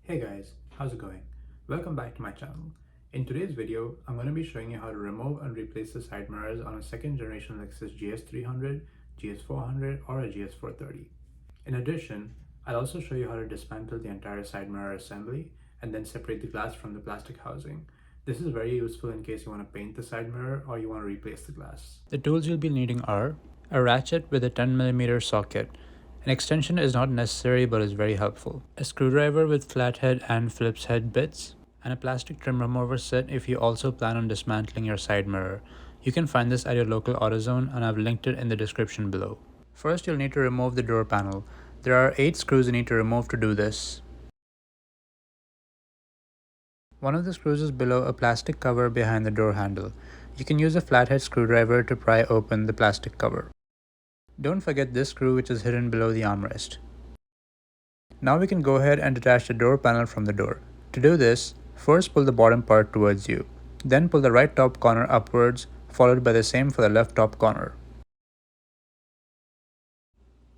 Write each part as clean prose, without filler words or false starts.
Hey guys, how's it going? Welcome back to my channel. In today's video, I'm going to be showing you how to remove and replace the side mirrors on a second generation Lexus GS 300, GS 400 or a GS 430. In addition, I'll also show you how to dismantle the entire side mirror assembly and then separate the glass from the plastic housing. This is very useful in case you want to paint the side mirror or you want to replace the glass. The tools you'll be needing are a ratchet with a 10mm socket. An extension is not necessary but is very helpful. A screwdriver with flathead and Phillips head bits, and a plastic trim remover set if you also plan on dismantling your side mirror. You can find this at your local AutoZone and I've linked it in the description below. First, you'll need to remove the door panel. There are 8 screws you need to remove to do this. One of the screws is below a plastic cover behind the door handle. You can use a flathead screwdriver to pry open the plastic cover. Don't forget this screw which is hidden below the armrest. Now we can go ahead and detach the door panel from the door. To do this, first pull the bottom part towards you. Then pull the right top corner upwards, followed by the same for the left top corner.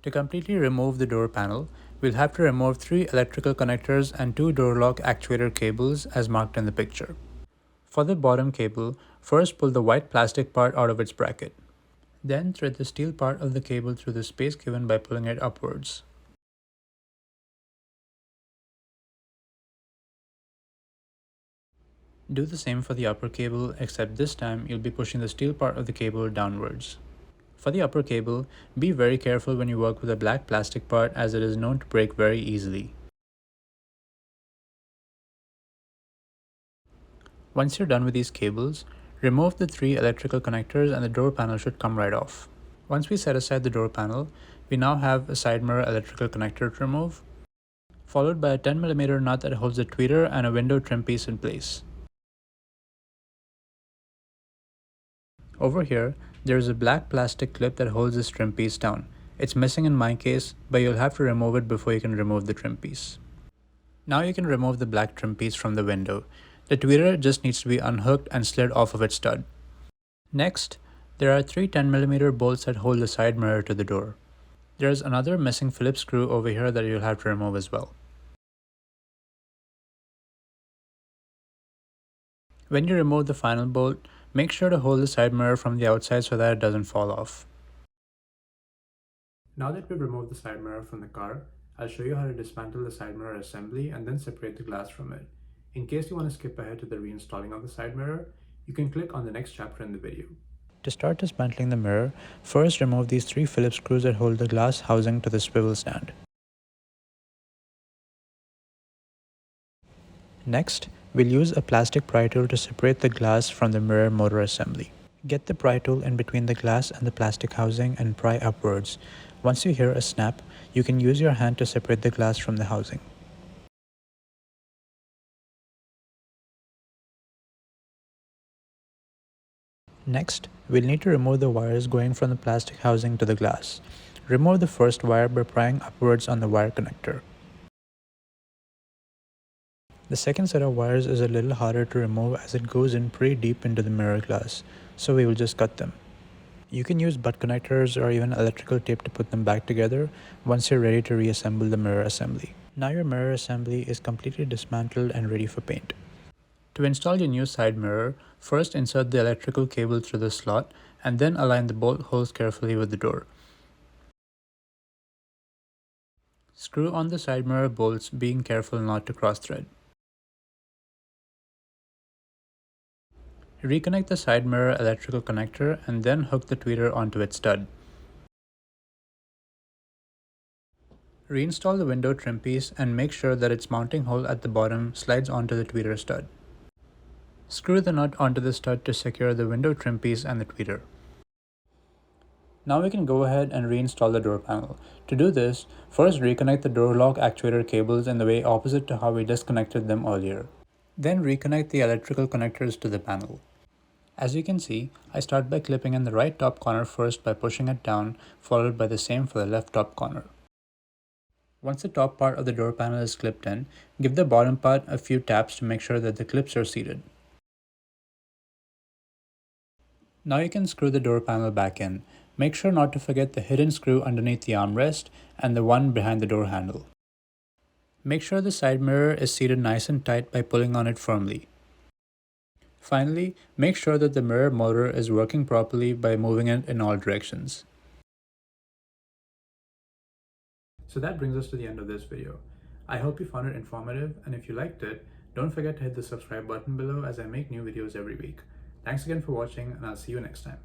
To completely remove the door panel, we'll have to remove 3 electrical connectors and 2 door lock actuator cables as marked in the picture. For the bottom cable, first pull the white plastic part out of its bracket. Then thread the steel part of the cable through the space given by pulling it upwards. Do the same for the upper cable, except this time you'll be pushing the steel part of the cable downwards. For the upper cable, be very careful when you work with a black plastic part as it is known to break very easily. Once you're done with these cables, remove the 3 electrical connectors and the door panel should come right off. Once we set aside the door panel, we now have a side mirror electrical connector to remove, followed by a 10mm nut that holds the tweeter and a window trim piece in place. Over here, there is a black plastic clip that holds this trim piece down. It's missing in my case, but you'll have to remove it before you can remove the trim piece. Now you can remove the black trim piece from the window. The tweeter just needs to be unhooked and slid off of its stud. Next, there are 3 10mm bolts that hold the side mirror to the door. There is another missing Phillips screw over here that you'll have to remove as well. When you remove the final bolt, make sure to hold the side mirror from the outside so that it doesn't fall off. Now that we've removed the side mirror from the car, I'll show you how to dismantle the side mirror assembly and then separate the glass from it. In case you want to skip ahead to the reinstalling of the side mirror, you can click on the next chapter in the video. To start dismantling the mirror, first remove these 3 Phillips screws that hold the glass housing to the swivel stand. Next, we'll use a plastic pry tool to separate the glass from the mirror motor assembly. Get the pry tool in between the glass and the plastic housing and pry upwards. Once you hear a snap, you can use your hand to separate the glass from the housing. Next, we'll need to remove the wires going from the plastic housing to the glass. Remove the first wire by prying upwards on the wire connector. The second set of wires is a little harder to remove as it goes in pretty deep into the mirror glass, so we will just cut them. You can use butt connectors or even electrical tape to put them back together once you're ready to reassemble the mirror assembly. Now your mirror assembly is completely dismantled and ready for paint. To install your new side mirror, first insert the electrical cable through the slot and then align the bolt holes carefully with the door. Screw on the side mirror bolts, being careful not to cross thread. Reconnect the side mirror electrical connector and then hook the tweeter onto its stud. Reinstall the window trim piece and make sure that its mounting hole at the bottom slides onto the tweeter stud. Screw the nut onto the stud to secure the window trim piece and the tweeter. Now we can go ahead and reinstall the door panel. To do this, first reconnect the door lock actuator cables in the way opposite to how we disconnected them earlier. Then reconnect the electrical connectors to the panel. As you can see, I start by clipping in the right top corner first by pushing it down, followed by the same for the left top corner. Once the top part of the door panel is clipped in, give the bottom part a few taps to make sure that the clips are seated. Now you can screw the door panel back in. Make sure not to forget the hidden screw underneath the armrest and the one behind the door handle. Make sure the side mirror is seated nice and tight by pulling on it firmly. Finally, make sure that the mirror motor is working properly by moving it in all directions. So that brings us to the end of this video. I hope you found it informative, and if you liked it, don't forget to hit the subscribe button below as I make new videos every week. Thanks again for watching, and I'll see you next time.